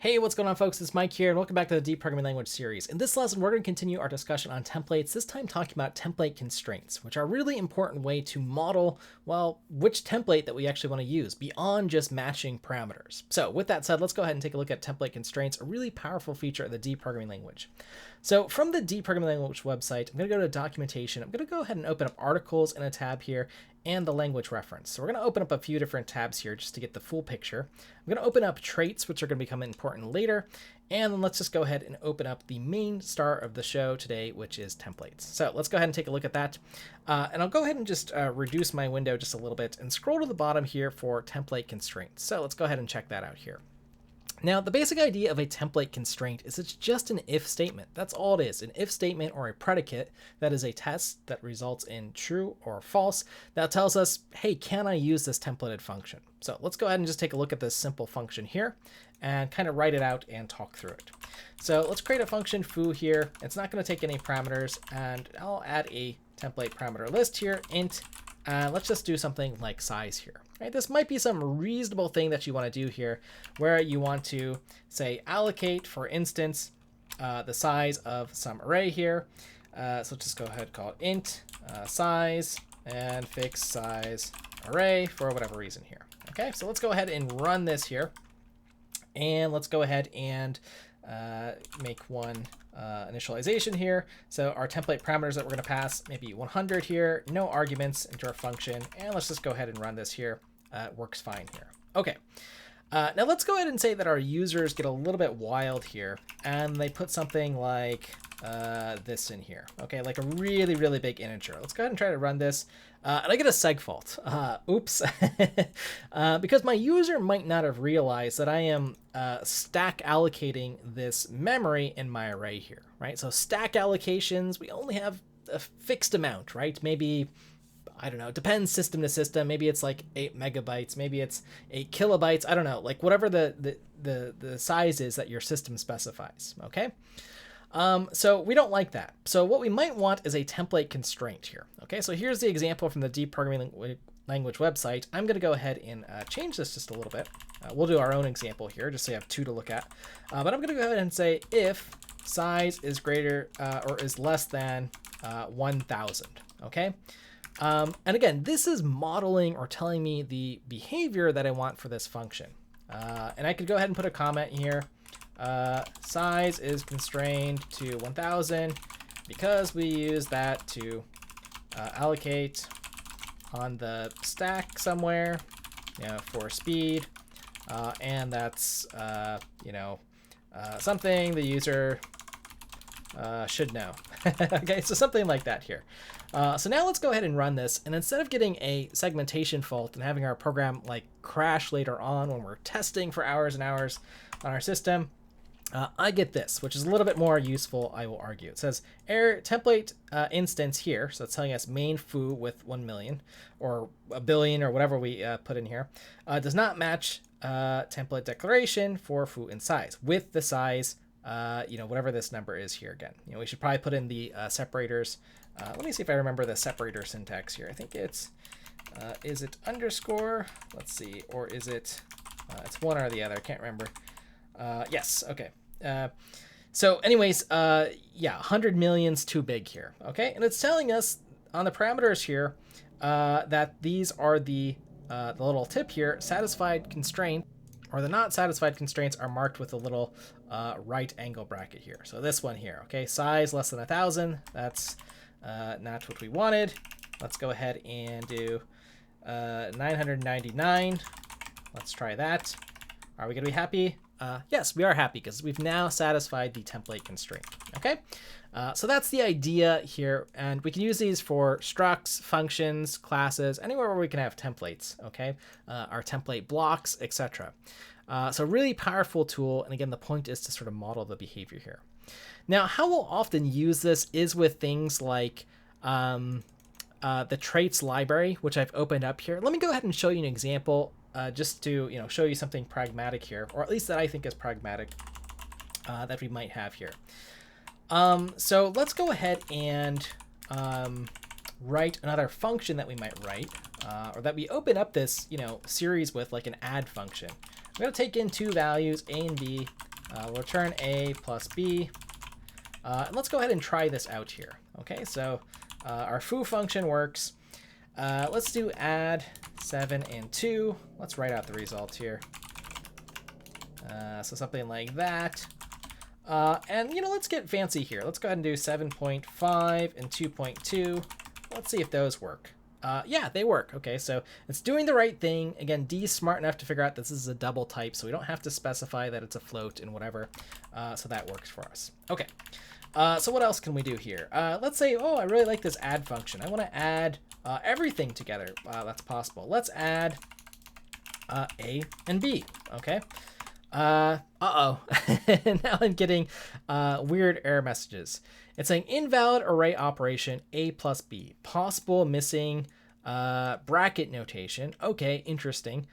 Hey, what's going on, folks? It's Mike here, and welcome back to the Deep Programming Language series. In this lesson, we're going to continue our discussion on templates, this time talking about template constraints, which are a really important way to model, well, which template that we actually want to use beyond just matching parameters. So with that said, let's go ahead and take a look at template constraints, a really powerful feature of the Deep Programming Language. So from the Deep Programming Language website, I'm going to go to documentation. I'm going to go ahead and open up articles in a tab here and the language reference. So we're going to open up a few different tabs here just to get the full picture. I'm going to open up traits, which are going to become important later. And then let's just go ahead and open up the main star of the show today, which is templates. So let's go ahead and take a look at that. And I'll go ahead and just reduce my window just a little bit and scroll to the bottom here for template constraints. So let's go ahead and check that out here. Now, the basic idea of a template constraint is it's just an if statement. That's all it is, an if statement or a predicate that is a test that results in true or false that tells us, hey, can I use this templated function? So let's go ahead and just take a look at this simple function here and kind of write it out and talk through it. So let's create a function foo here. It's not going to take any parameters, and I'll add a template parameter list here, int. Let's just do something like size here. Right? This might be some reasonable thing that you want to do here, where you want to say allocate, for instance, the size of some array here. So just go ahead and call it int size and fix size array for whatever reason here. Okay, so let's go ahead and run this here, and let's go ahead and make one initialization here. So our template parameters that we're going to pass, maybe 100 here, no arguments into our function, and let's just go ahead and run this here. It works fine here. Okay. Now let's go ahead and say that our users get a little bit wild here, and they put something like this in here. Okay, like a really, really big integer. Let's go ahead and try to run this. And I get a seg fault. Oops. Because my user might not have realized that I am stack allocating this memory in my array here, right? So stack allocations, we only have a fixed amount, right? Maybe, I don't know, it depends system to system. Maybe it's like 8 megabytes, maybe it's 8 kilobytes. I don't know, like whatever the size is that your system specifies, okay? So we don't like that. So what we might want is a template constraint here. Okay, so here's the example from the Deep Programming Language website. I'm going to go ahead and change this just a little bit. We'll do our own example here, just so you have two to look at. But I'm going to go ahead and say if size is greater or is less than 1,000. Okay. And again, this is modeling or telling me the behavior that I want for this function. And I could go ahead and put a comment here. Size is constrained to 1,000 because we use that to allocate on the stack somewhere, for speed, and that's something the user should know. Okay, so something like that here. So now let's go ahead and run this, and instead of getting a segmentation fault and having our program like crash later on when we're testing for hours and hours on our system, I get this, which is a little bit more useful, I will argue. It says error template instance here, so it's telling us main foo with 1 million or a billion or whatever we put in here, does not match template declaration for foo in size with the size, whatever this number is here again. We should probably put in the separators. Let me see if I remember the separator syntax here. I think it's, is it underscore? Let's see, or is it, it's one or the other, I can't remember. Yes, okay. So anyways, 100 million's too big here, okay? And it's telling us on the parameters here that these are the little tip here, satisfied constraint, or the not satisfied constraints are marked with a little right angle bracket here. So this one here, okay? Size less than 1,000, that's not what we wanted. Let's go ahead and do 999. Let's try that. Are we gonna be happy? Yes, we are happy because we've now satisfied the template constraint. Okay, so that's the idea here, and we can use these for structs, functions, classes, anywhere where we can have templates. Okay, our template blocks, etc. So really powerful tool, and again, the point is to sort of model the behavior here. Now, how we'll often use this is with things like the traits library, which I've opened up here. Let me go ahead and show you an example. Just to show you something pragmatic here, or at least that I think is pragmatic, that we might have here. So let's go ahead and write another function that we might write, or that we open up this series with, like an add function. I'm going to take in two values, a and b, we'll return a plus b. And let's go ahead and try this out here. Okay, so our foo function works. Let's do add 7 and 2. Let's write out the result here. So something like that. And, let's get fancy here. Let's go ahead and do 7.5 and 2.2. Let's see if those work. Yeah, they work. Okay, so it's doing the right thing. Again, D is smart enough to figure out this is a double type, so we don't have to specify that it's a float and whatever. So that works for us. Okay, so what else can we do here? Let's say, oh, I really like this add function. I want to add everything together. That's possible. Let's add A and B. Okay. Uh-oh. Now I'm getting weird error messages. It's saying invalid array operation A plus B. Possible missing bracket notation. Okay, interesting.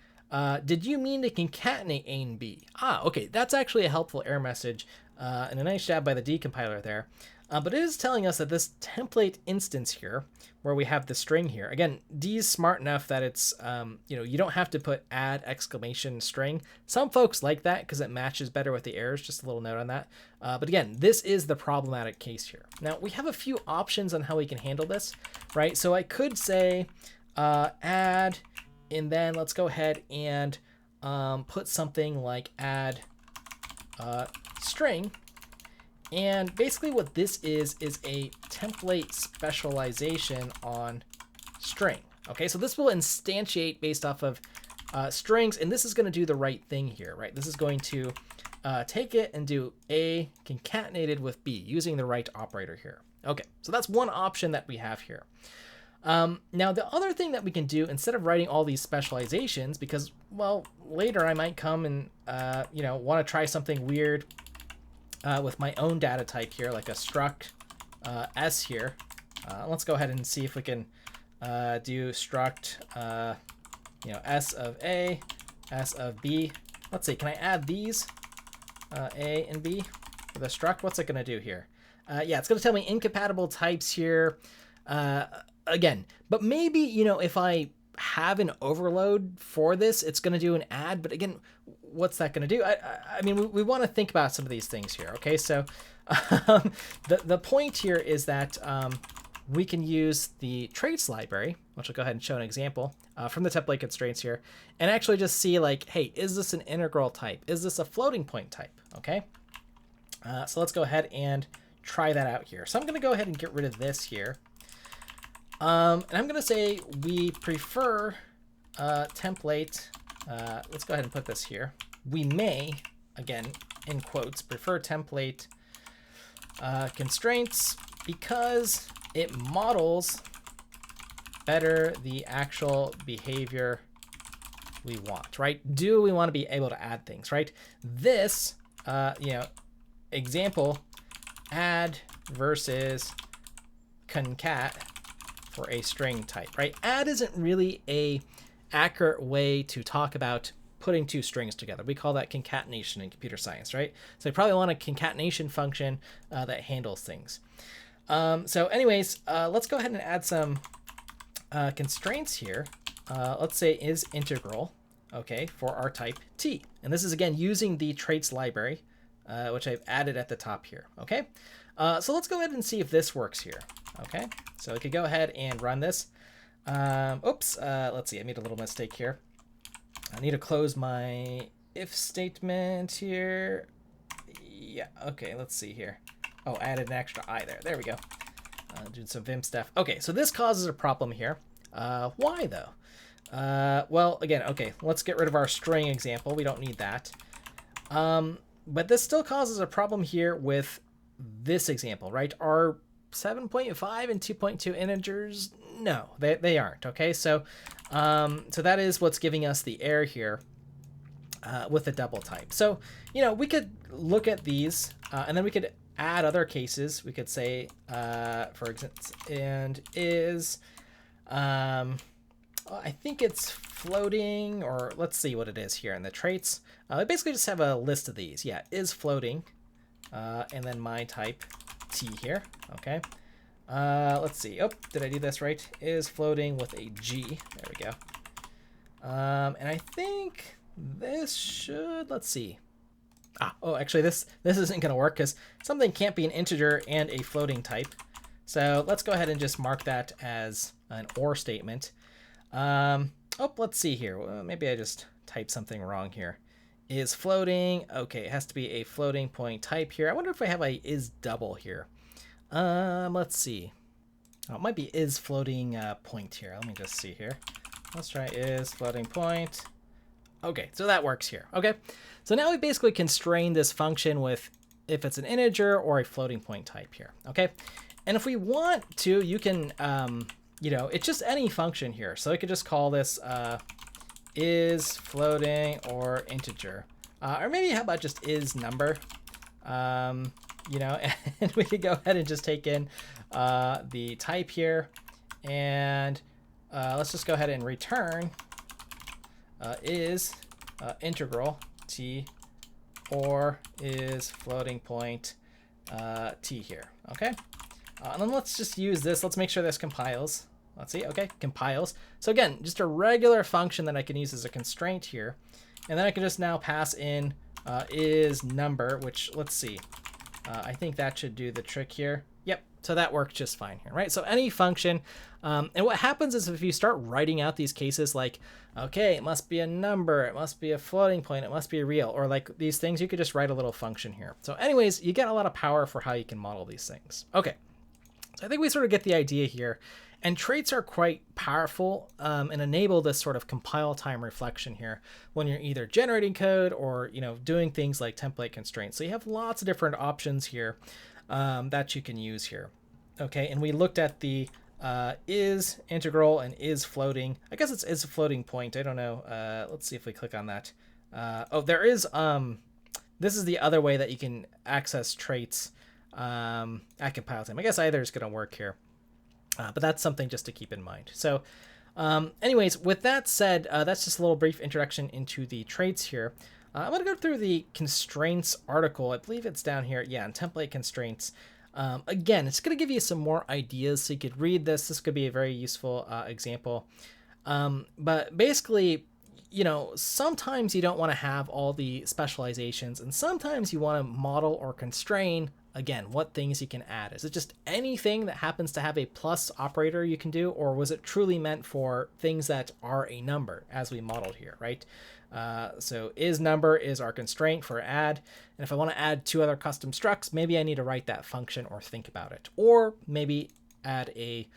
Did you mean to concatenate A and B? Okay, that's actually a helpful error message and a nice job by the decompiler there. But it is telling us that this template instance here, where we have the string here, again, D is smart enough that it's, you don't have to put add exclamation string. Some folks like that because it matches better with the errors, just a little note on that. But again, this is the problematic case here. Now, we have a few options on how we can handle this, right? So I could say add, and then let's go ahead and put something like add string. And basically what this is a template specialization on string. Okay, so this will instantiate based off of strings, and this is going to do the right thing here, right? This is going to take it and do A concatenated with B using the right operator here. Okay, so that's one option that we have here. Now, the other thing that we can do, instead of writing all these specializations, because, well, later I might come and, want to try something weird with my own data type here, like a struct s here. Let's go ahead and see if we can do struct, s of a, s of b. Let's see, can I add these, a and b, for the struct? What's it going to do here? Yeah, it's going to tell me incompatible types here again. But maybe, if I have an overload for this, it's going to do an add. But again, what's that going to do? I mean, we want to think about some of these things here. Okay, so the point here is that we can use the traits library, which I'll go ahead and show an example from the template constraints here, and actually just see like, hey, is this an integral type? Is this a floating point type? Okay, so let's go ahead and try that out here. So I'm going to go ahead and get rid of this here. And I'm going to say we prefer template. Let's go ahead and put this here. We may, again, in quotes, prefer template constraints because it models better the actual behavior we want, right? Do we want to be able to add things, right? This, example, add versus concat for a string type, right? Add isn't really a accurate way to talk about putting two strings together. We call that concatenation in computer science, right? So you probably want a concatenation function that handles things. So anyways, let's go ahead and add some constraints here. Let's say is integral, okay, for our type t. And this is, again, using the traits library, which I've added at the top here, okay? So let's go ahead and see if this works here, okay? So we could go ahead and run this. Oops, let's see, I made a little mistake here. I need to close my if statement here. Yeah, okay, let's see here. Oh, added an extra I there. There we go. Doing some Vim stuff. Okay, so this causes a problem here. Why, though? Well, again, okay, let's get rid of our string example. We don't need that. But this still causes a problem here with this example, right? Are 7.5 and 2.2 integers? No, they aren't, okay? So so that is what's giving us the error here with the double type. So, we could look at these and then we could add other cases. We could say, for example, and is, I think it's floating, or let's see what it is here in the traits. I basically just have a list of these. Yeah, is floating, and then my type t here, okay? Let's see. Oh, did I do this right? Is floating with a G. There we go. And I think this should, let's see. Oh, actually, this isn't going to work because something can't be an integer and a floating type. So let's go ahead and just mark that as an or statement. Let's see here. Well, maybe I just typed something wrong here. Is floating. Okay, it has to be a floating point type here. I wonder if I have a is double here. Let's see. Oh, it might be is floating point here. Let me just see here. Let's try is floating point. Okay, so that works here. Okay, so now we basically constrain this function with if it's an integer or a floating point type here. Okay, and if we want to, you can, it's just any function here. So I could just call this is floating or integer, or maybe how about just is number, and we could go ahead and just take in the type here, and let's just go ahead and return is integral t or is floating point t here. Okay, and then let's just use this. Let's make sure this compiles. Let's see. Okay, compiles. So again, just a regular function that I can use as a constraint here, and then I can just now pass in is number, which let's see. I think that should do the trick here. Yep. So that works just fine here, right? So any function, and what happens is if you start writing out these cases like, okay, it must be a number, it must be a floating point, it must be real, or like these things, you could just write a little function here. So anyways, you get a lot of power for how you can model these things. Okay, so I think we sort of get the idea here. And traits are quite powerful and enable this sort of compile time reflection here when you're either generating code or doing things like template constraints. So you have lots of different options here that you can use here. Okay, and we looked at the is integral and is floating. I guess it's is a floating point. I don't know. Let's see if we click on that. There is. This is the other way that you can access traits at compile time. I guess either is going to work here. But that's something just to keep in mind. So anyways, with that said, that's just a little brief introduction into the traits here. I'm going to go through the constraints article. I believe it's down here. Yeah, in template constraints. Again, it's going to give you some more ideas so you could read this. This could be a very useful example. But basically, sometimes you don't want to have all the specializations, and sometimes you want to model or constrain, again, what things you can add. Is it just anything that happens to have a plus operator you can do, or was it truly meant for things that are a number as we modeled here, right? So is number is our constraint for add. And if I want to add two other custom structs, maybe I need to write that function or think about it. Or maybe add a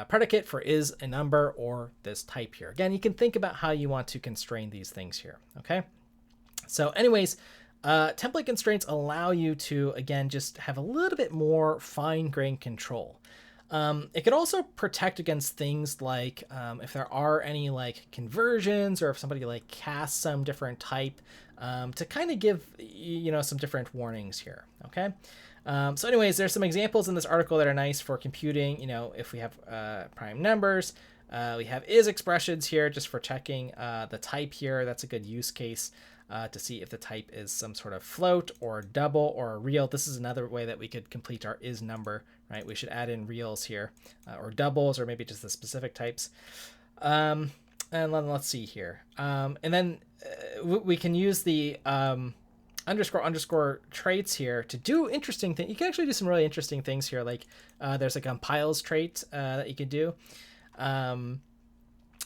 predicate for is a number or this type here. Again, you can think about how you want to constrain these things here, okay? So anyways, template constraints allow you to, again, just have a little bit more fine-grained control. It could also protect against things like if there are any like conversions, or if somebody like casts some different type, to kind of give some different warnings here. Okay. So anyways, there's some examples in this article that are nice for computing. If we have prime numbers, we have is expressions here just for checking the type here. That's a good use case. To see if the type is some sort of float or double or real. This is another way that we could complete our is number, right? We should add in reals here, or doubles, or maybe just the specific types. And then let's see here. And then we can use the underscore traits here to do interesting things. You can actually do some really interesting things here. Like there's a compiles trait that you could do.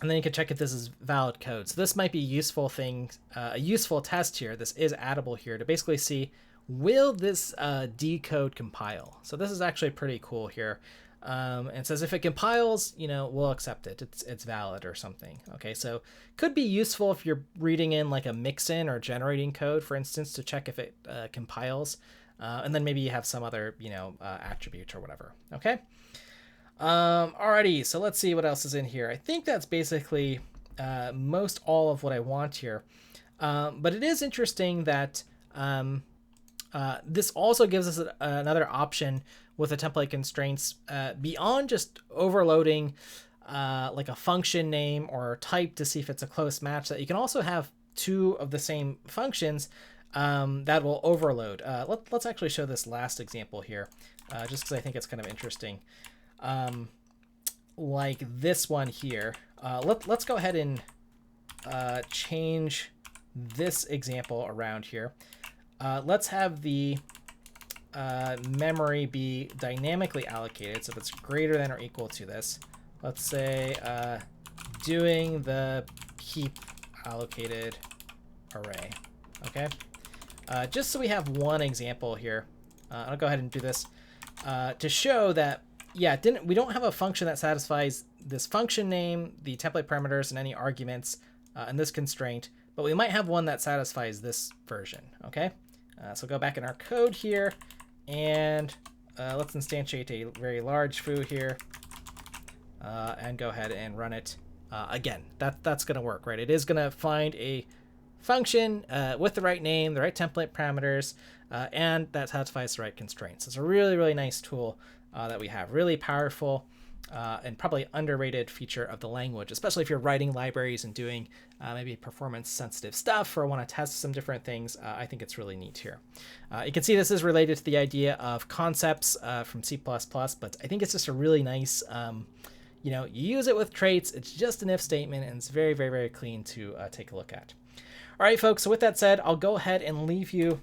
And then you can check if this is valid code. So this might be a useful thing, a useful test here. This is addable here to basically see, will this decode compile? So this is actually pretty cool here. And it says if it compiles, we'll accept it. It's valid or something. Okay, so could be useful if you're reading in like a mix-in or generating code, for instance, to check if it compiles. And then maybe you have some other, attribute or whatever. Okay. Alrighty, so let's see what else is in here. I think that's basically most all of what I want here. But it is interesting that this also gives us another option with the template constraints beyond just overloading like a function name or type to see if it's a close match, that you can also have two of the same functions that will overload. Let's actually show this last example here, just because I think it's kind of interesting. Like this one here. Let's go ahead and change this example around here. let's have the memory be dynamically allocated. So if it's greater than or equal to this, let's say doing the heap allocated array. Okay, just so we have one example here, I'll go ahead and do this to show that, yeah, we don't have a function that satisfies this function name, the template parameters, and any arguments in this constraint, but we might have one that satisfies this version. Okay, so go back in our code here, and let's instantiate a very large foo here, and go ahead and run it. Again, that's going to work, right? It is going to find a function with the right name, the right template parameters, and that satisfies the right constraints. It's a really, really nice tool that we have. Really powerful and probably underrated feature of the language, especially if you're writing libraries and doing maybe performance sensitive stuff or want to test some different things. I think it's really neat here. You can see this is related to the idea of concepts from C++, but I think it's just a really nice, you use it with traits. It's just an if statement, and it's very, very, very clean to take a look at. All right, folks, so with that said, I'll go ahead and leave you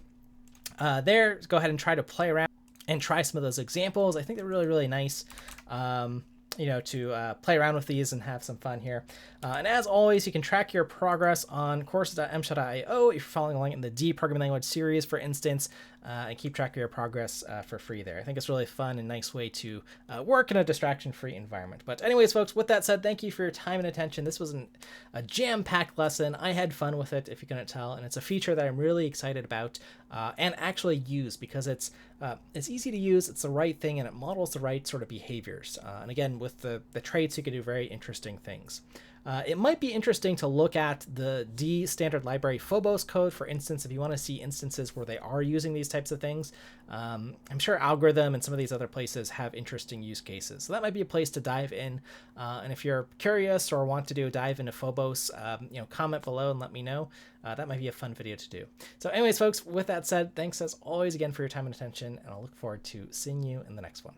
there. Go ahead and try to play around and try some of those examples. I think they're really, really nice, to play around with these and have some fun here. And as always, you can track your progress on courses.msha.io if you're following along in the D programming language series, for instance, and keep track of your progress for free there. I think it's really fun and nice way to work in a distraction-free environment. But anyways, folks, with that said, thank you for your time and attention. This was a jam-packed lesson. I had fun with it, if you couldn't tell, and it's a feature that I'm really excited about and actually use because it's easy to use, it's the right thing, and it models the right sort of behaviors. And again, with the traits, you can do very interesting things. It might be interesting to look at the D standard library Phobos code, for instance, if you want to see instances where they are using these types of things. I'm sure Algorithm and some of these other places have interesting use cases. So that might be a place to dive in. And if you're curious or want to do a dive into Phobos, comment below and let me know. That might be a fun video to do. So anyways, folks, with that said, thanks as always again for your time and attention, and I'll look forward to seeing you in the next one.